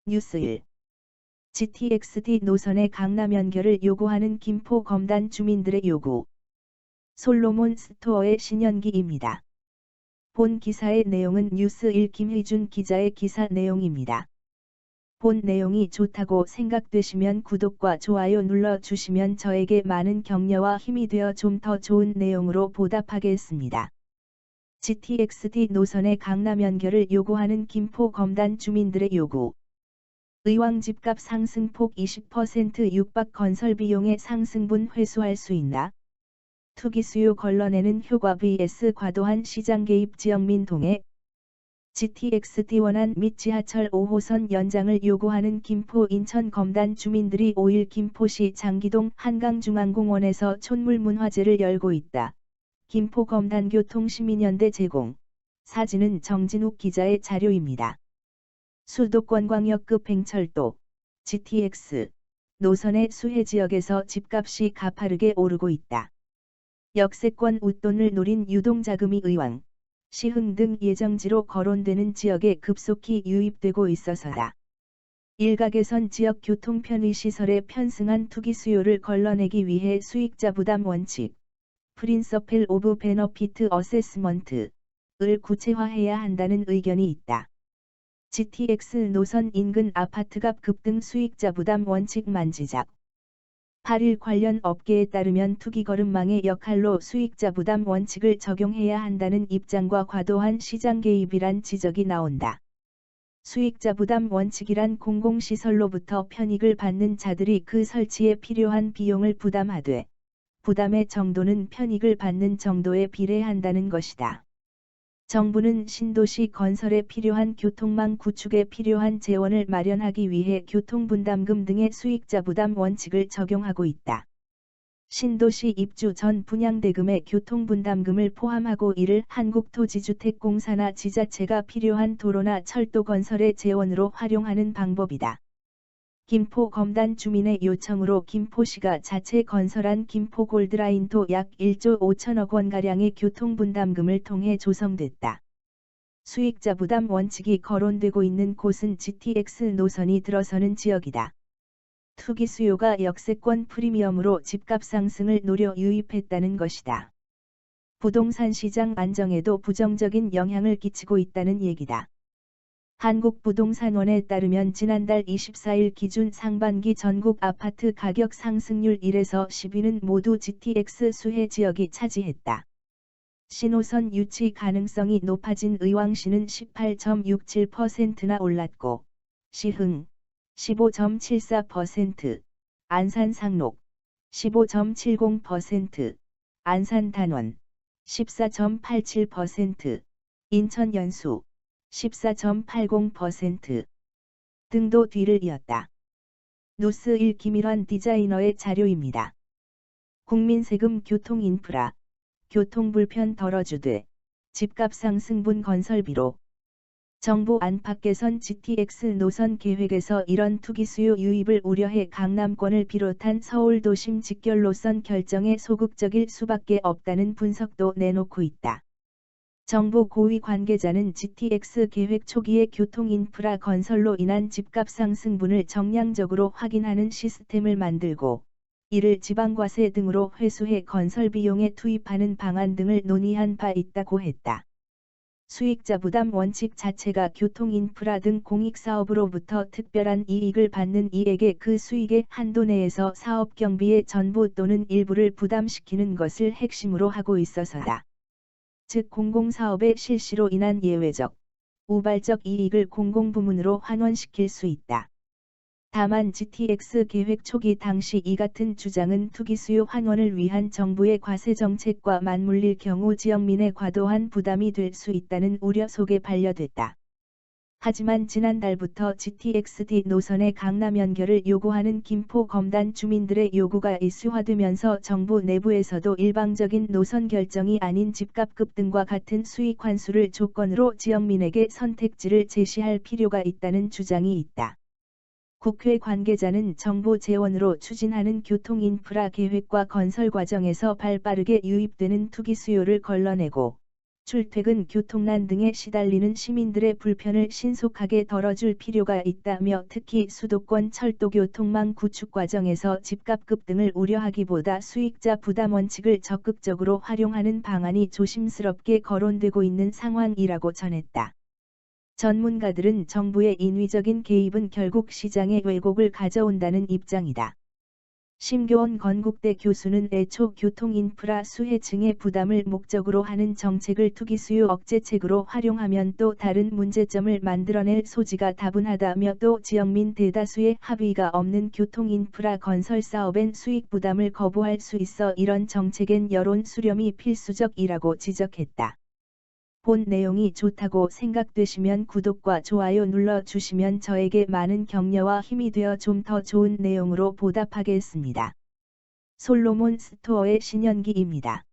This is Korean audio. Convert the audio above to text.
뉴스 1. GTX-D 노선의 강남 연결을 요구하는 김포 검단 주민들의 요구. 솔로몬 스토어의 신연기입니다. 본 기사의 내용은 뉴스 1 김희준 기자의 기사 내용입니다. 본 내용이 좋다고 생각되시면 구독과 좋아요 눌러주시면 저에게 많은 격려와 힘이 되어 좀 더 좋은 내용으로 보답하겠습니다. GTX-D 노선의 강남 연결을 요구하는 김포 검단 주민들의 요구. 의왕 집값 상승폭 20% 육박 건설 비용의 상승분 회수할 수 있나? 투기 수요 걸러내는 효과 vs 과도한 시장 개입 지역민 동해. GTX-D 원안 및 지하철 5호선 연장을 요구하는 김포 인천 검단 주민들이 5일 김포시 장기동 한강중앙공원에서 촌물문화제를 열고 있다. 김포 검단교통시민연대 제공. 사진은 정진욱 기자의 자료입니다. 수도권광역급 행철도 GTX 노선의 수해 지역에서 집값이 가파르게 오르고 있다. 역세권 웃돈을 노린 유동자금이 의왕, 시흥 등 예정지로 거론되는 지역에 급속히 유입되고 있어서다. 일각에선 지역 교통 편의시설에 편승한 투기 수요를 걸러내기 위해 수익자 부담 원칙, 프린서펠 오브 베너피트 어세스먼트를 구체화해야 한다는 의견이 있다. GTX 노선 인근 아파트값 급등 수익자 부담 원칙 만지작. 8일 관련 업계에 따르면 투기 거름망의 역할로 수익자 부담 원칙을 적용해야 한다는 입장과 과도한 시장 개입이란 지적이 나온다. 수익자 부담 원칙이란 공공시설로부터 편익을 받는 자들이 그 설치에 필요한 비용을 부담하되, 부담의 정도는 편익을 받는 정도에 비례한다는 것이다. 정부는 신도시 건설에 필요한 교통망 구축에 필요한 재원을 마련하기 위해 교통분담금 등의 수익자 부담 원칙을 적용하고 있다. 신도시 입주 전 분양대금에 교통분담금을 포함하고 이를 한국토지주택공사나 지자체가 필요한 도로나 철도 건설의 재원으로 활용하는 방법이다. 김포 검단 주민의 요청으로 김포시가 자체 건설한 김포 골드라인도 약 1조 5천억 원가량의 교통분담금을 통해 조성됐다. 수익자 부담 원칙이 거론되고 있는 곳은 GTX 노선이 들어서는 지역이다. 투기 수요가 역세권 프리미엄으로 집값 상승을 노려 유입했다는 것이다. 부동산 시장 안정에도 부정적인 영향을 끼치고 있다는 얘기다. 한국부동산원에 따르면 지난달 24일 기준 상반기 전국 아파트 가격 상승률 1에서 10위는 모두 GTX 수해 지역이 차지했다. 신호선 유치 가능성이 높아진 의왕시는 18.67%나 올랐고, 시흥 15.74%, 안산 상록 15.70%, 안산 단원 14.87%, 인천 연수 14.80% 등도 뒤를 이었다. 뉴스 1 김일환 디자이너의 자료입니다. 국민 세금 교통인프라, 교통불편 덜어주되, 집값 상승분 건설비로. 정부 안팎에선 GTX 노선 계획에서 이런 투기 수요 유입을 우려해 강남권을 비롯한 서울 도심 직결 노선 결정에 소극적일 수밖에 없다는 분석도 내놓고 있다. 정부 고위 관계자는 GTX 계획 초기에 교통인프라 건설로 인한 집값 상승분을 정량적으로 확인하는 시스템을 만들고, 이를 지방과세 등으로 회수해 건설 비용에 투입하는 방안 등을 논의한 바 있다고 했다. 수익자 부담 원칙 자체가 교통인프라 등 공익사업으로부터 특별한 이익을 받는 이에게 그 수익의 한도 내에서 사업 경비의 전부 또는 일부를 부담시키는 것을 핵심으로 하고 있어서다. 즉 공공사업의 실시로 인한 예외적, 우발적 이익을 공공부문으로 환원시킬 수 있다. 다만 GTX 계획 초기 당시 이 같은 주장은 투기 수요 환원을 위한 정부의 과세 정책과 맞물릴 경우 지역민의 과도한 부담이 될 수 있다는 우려 속에 반려됐다. 하지만 지난달부터 GTX-D 노선의 강남 연결을 요구하는 김포 검단 주민들의 요구가 이슈화되면서 정부 내부에서도 일방적인 노선 결정이 아닌 집값 급등과 같은 수익 환수를 조건으로 지역민에게 선택지를 제시할 필요가 있다는 주장이 있다. 국회 관계자는 정부 재원으로 추진하는 교통인프라 계획과 건설 과정에서 발빠르게 유입되는 투기 수요를 걸러내고 출퇴근 교통난 등에 시달리는 시민들의 불편을 신속하게 덜어줄 필요가 있다며 특히 수도권 철도교통망 구축 과정에서 집값 급등을 우려하기보다 수익자 부담 원칙을 적극적으로 활용하는 방안이 조심스럽게 거론되고 있는 상황이라고 전했다. 전문가들은 정부의 인위적인 개입은 결국 시장의 왜곡을 가져온다는 입장이다. 심교원 건국대 교수는 애초 교통인프라 수혜층의 부담을 목적으로 하는 정책을 투기수요 억제책으로 활용하면 또 다른 문제점을 만들어낼 소지가 다분하다며 또 지역민 대다수의 합의가 없는 교통인프라 건설 사업엔 수익 부담을 거부할 수 있어 이런 정책엔 여론 수렴이 필수적이라고 지적했다. 본 내용이 좋다고 생각되시면 구독과 좋아요 눌러주시면 저에게 많은 격려와 힘이 되어 좀 더 좋은 내용으로 보답하겠습니다. 솔로몬 스토어의 신현기입니다.